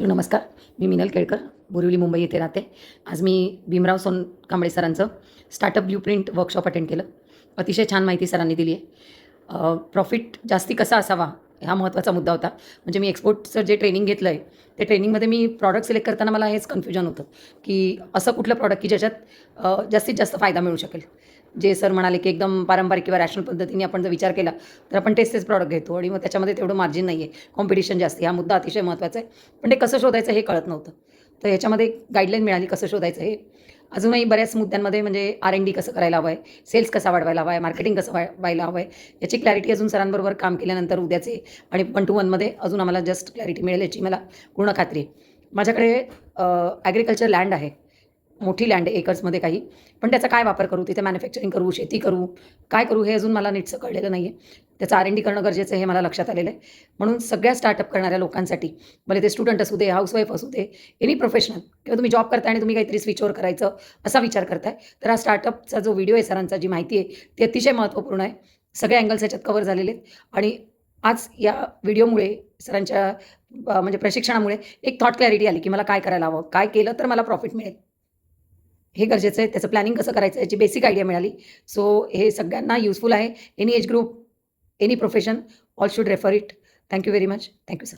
Hello नमस्कार. मी मिनल केळकर, बोरिवली मुंबई येथे राहते. आज मी भीमराव सोनकांबळे सरांचं स्टार्टअप ब्ल्यूप्रिंट वर्कशॉप अटेंड केलं. अतिशय छान माहिती सरांनी दिली आहे. प्रॉफिट जास्ती कसा असावा हा महत्त्वाचा मुद्दा होता. म्हणजे मी एक्सपोर्टचं जे ट्रेनिंग घेतलं आहे, ते ट्रेनिंगमध्ये मी प्रॉडक्ट सिलेक्ट करताना मला हेच कन्फ्युजन होतं, की असं कुठलं प्रॉडक्ट की ज्याच्यात जास्तीत जास्त फायदा मिळू शकेल. जे सर म्हणाले, की एकदम पारंपरिक किंवा रॅशनल पद्धतीने आपण जर विचार केला, तर आपण तेच प्रॉडक्ट घेतो आणि मग त्याच्यामध्ये तेवढं मार्जिन नाही आहे. कॉम्पिटिशन जास्त आहे. हा मुद्दा अतिशय महत्त्वाचा आहे. पण ते कसं शोधायचं हे कळत नव्हतं. तर ह्याच्यामध्ये गाईडलाईन मिळाली कसं शोधायचं हे. अजूनही बऱ्याच मुद्द्यांमध्ये म्हणजे R&D कसं करायला हवं आहे, सेल्स कसा वाढवायला हवा आहे, मार्केटिंग कसं व्हायला हवं आहे, याची क्लॅरिटी अजून सरांबरोबर काम केल्यानंतर उद्याचे आणि 1 to 1मध्ये अजून आम्हाला जस्ट क्लॅरिटी मिळेल याची मला पूर्ण खात्री आहे. माझ्याकडे ॲग्रिकल्चर लँड आहे. मोठी लँड आहे एकर्समध्ये काही. पण त्याचा काय वापर करू? तिथे मॅन्युफॅक्चरिंग करू, शेती करू, काय करू? हे अजून मला नीटसं कळलेलं नाही आहे. त्याचं R&D करणं गरजेचं आहे हे मला लक्षात आलेलं आहे. म्हणून सगळ्या स्टार्टअप करणाऱ्या लोकांसाठी, भले ते स्टुडंट असू दे, हाऊसवाईफ असू दे, एनी प्रोफेशनल किंवा तुम्ही जॉब करताय आणि तुम्ही काहीतरी स्विच ओव्हर करायचं असा विचार करताय, तर हा स्टार्टअपचा जो व्हिडिओ आहे सरांचा, जी माहिती आहे, ती अतिशय महत्त्वपूर्ण आहे. सगळे अँगल्स ह्याच्यात कव्हर झालेले आहेत आणि आज या व्हिडिओमुळे सरांच्या म्हणजे प्रशिक्षणामुळे एक थॉट क्लॅरिटी आली, की मला काय करायला हवं? काय केलं तर मला प्रॉफिट मिळेल? हे गरजेचं आहे. त्याचं प्लॅनिंग कसं करायचं याची बेसिक आयडिया मिळाली. सो हे सगळ्यांना युजफुल आहे. Any age group, any profession, all should refer it. Thank you very much. Thank you sir.